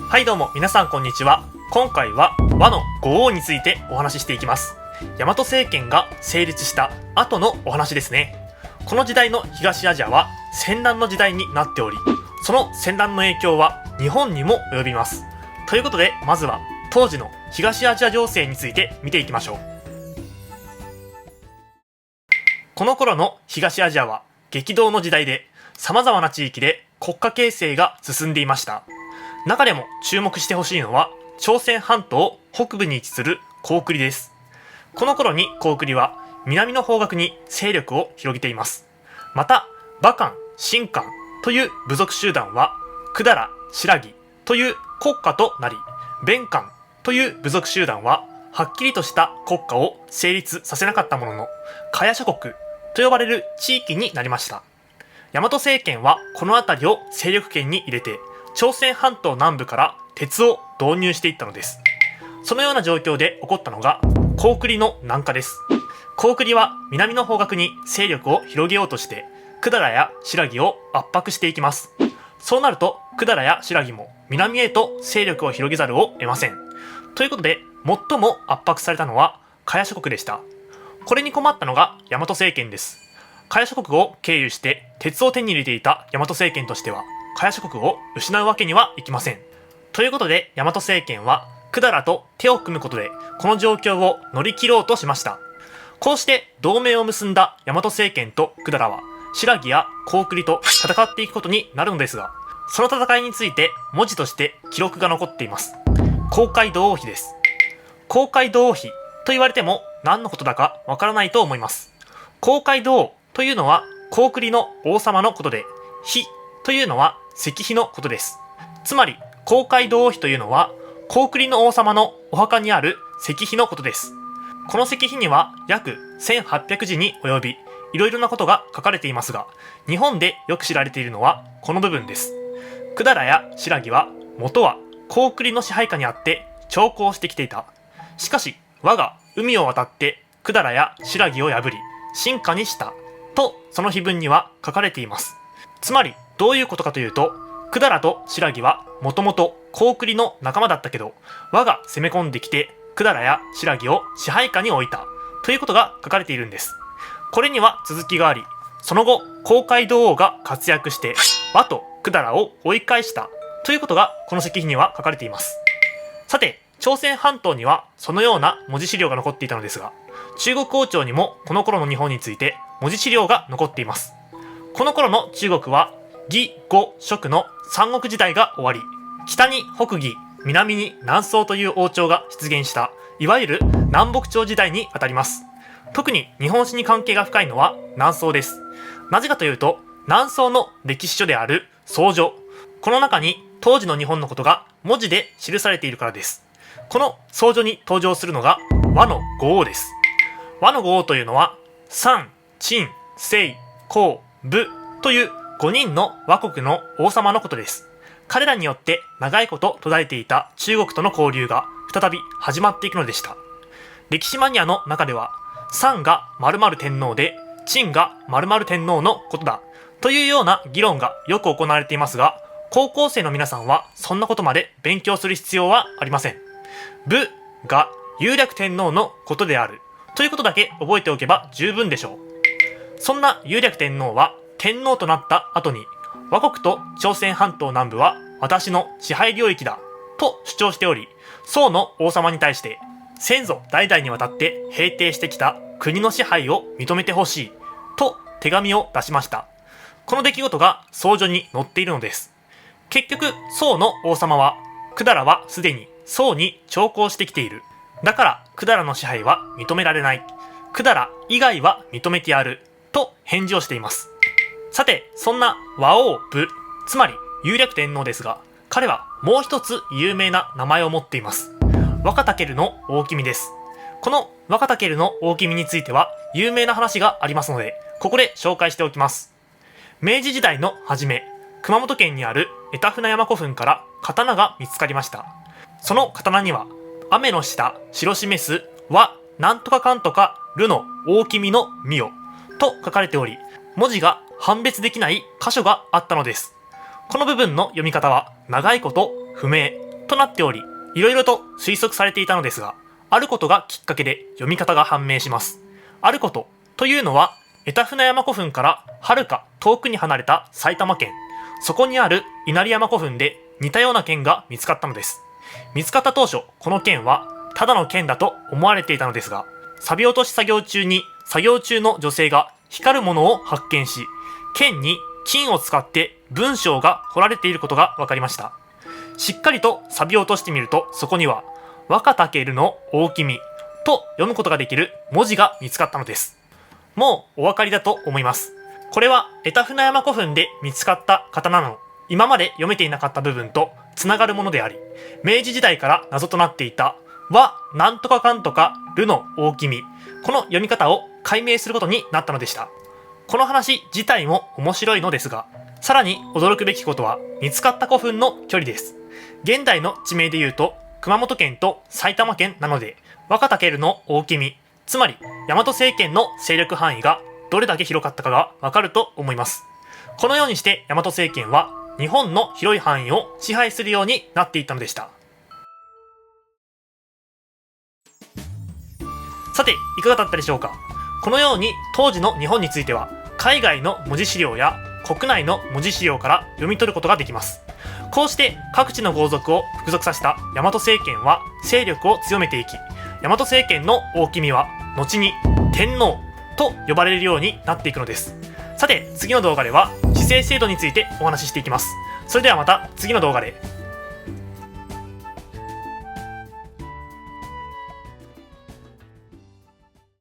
はいどうも皆さんこんにちは。今回は倭の五王についてお話ししていきます。大和政権が成立した後のお話ですね。この時代の東アジアは戦乱の時代になっており、その戦乱の影響は日本にも及びます。ということでまずは当時の東アジア情勢について見ていきましょう。この頃の東アジアは激動の時代で、様々な地域で国家形成が進んでいました。中でも注目してほしいのは朝鮮半島北部に位置する高句麗です。この頃に高句麗は南の方角に勢力を広げています。また馬漢、新漢という部族集団は百済、新羅という国家となり、弁漢という部族集団ははっきりとした国家を成立させなかったものの、伽耶諸国と呼ばれる地域になりました。大和政権はこの辺りを勢力圏に入れて、朝鮮半島南部から鉄を導入していったのです。そのような状況で起こったのが高句麗の南下です。高句麗は南の方角に勢力を広げようとして百済や新羅を圧迫していきます。そうなると百済や新羅も南へと勢力を広げざるを得ません。ということで最も圧迫されたのは伽耶諸国でした。これに困ったのが大和政権です。伽耶諸国を経由して鉄を手に入れていた大和政権としては伽耶諸国を失うわけにはいきません。ということで大和政権は百済と手を組むことでこの状況を乗り切ろうとしました。こうして同盟を結んだ大和政権と百済は新羅や高句麗と戦っていくことになるのですが、その戦いについて文字として記録が残っています。公開道王碑です。公開道王碑と言われても何のことだかわからないと思います。公開道王というのは高句麗の王様のことで、碑というのは石碑のことです。つまり公開道王碑というのは高句麗の王様のお墓にある石碑のことです。この石碑には約1800字に及び、いろいろなことが書かれていますが、日本でよく知られているのはこの部分です。百済や新羅は元は高句麗の支配下にあって朝貢してきていた。しかし倭が海を渡って百済や新羅を破り新華にしたと、その碑文には書かれています。つまりどういうことかというと、百済と新羅はもともと高句麗の仲間だったけど、倭が攻め込んできて百済や新羅を支配下に置いたということが書かれているんです。これには続きがあり、その後公開道王が活躍して倭と百済を追い返したということがこの石碑には書かれています。さて朝鮮半島にはそのような文字資料が残っていたのですが、中国王朝にもこの頃の日本について文字資料が残っています。この頃の中国は魏、呉、蜀の三国時代が終わり、北に北魏、南に南宋という王朝が出現した、いわゆる南北朝時代にあたります。特に日本史に関係が深いのは南宋です。なぜかというと、南宋の歴史書である宋書、この中に当時の日本のことが文字で記されているからです。この宋書に登場するのが倭の五王です。倭の五王というのは山、陳、西、黄、武という5人の倭国の王様のことです。彼らによって長いこと途絶えていた中国との交流が再び始まっていくのでした。歴史マニアの中では、山が〇〇天皇で陳が〇〇天皇のことだというような議論がよく行われていますが、高校生の皆さんはそんなことまで勉強する必要はありません。武が雄略天皇のことであるということだけ覚えておけば十分でしょう。そんな雄略天皇は天皇となった後に、倭国と朝鮮半島南部は私の支配領域だと主張しており、宋の王様に対して先祖代々にわたって平定してきた国の支配を認めてほしいと手紙を出しました。この出来事が宋書に載っているのです。結局宋の王様は、百済はすでに宋に朝貢してきている。だから百済の支配は認められない。百済以外は認めてやると返事をしています。さて、そんな倭王武、つまり雄略天皇ですが、彼はもう一つ有名な名前を持っています。若武の大君です。この若武の大君については有名な話がありますので、ここで紹介しておきます。明治時代の初め、熊本県にある江田船山古墳から刀が見つかりました。その刀には、雨の下、白示す和なんとかかんとかるの大君の御代と書かれており、文字が判別できない箇所があったのです。この部分の読み方は長いこと不明となっており、いろいろと推測されていたのですが、あることがきっかけで読み方が判明します。あることというのは、江田船山古墳からはるか遠くに離れた埼玉県、そこにある稲荷山古墳で似たような剣が見つかったのです。見つかった当初、この剣はただの剣だと思われていたのですが、錆び落とし作業中に作業中の女性が光るものを発見し、剣に金を使って文章が彫られていることが分かりました。しっかりと錆び落としてみると、そこには若武の大君と読むことができる文字が見つかったのです。もうお分かりだと思います。これは江田船山古墳で見つかった刀の今まで読めていなかった部分とつながるものであり、明治時代から謎となっていた和なんとかかんとかるの大君、この読み方を解明することになったのでした。この話自体も面白いのですが、さらに驚くべきことは見つかった古墳の距離です。現代の地名で言うと熊本県と埼玉県なので、若武の大君、つまり大和政権の勢力範囲がどれだけ広かったかがわかると思います。このようにして大和政権は日本の広い範囲を支配するようになっていったのでした。さて、いかがだったでしょうか。このように当時の日本については海外の文字資料や国内の文字資料から読み取ることができます。こうして各地の豪族を服属させた大和政権は勢力を強めていき、大和政権の大君は後に天皇と呼ばれるようになっていくのです。さて、次の動画では治世制度についてお話ししていきます。それではまた次の動画で。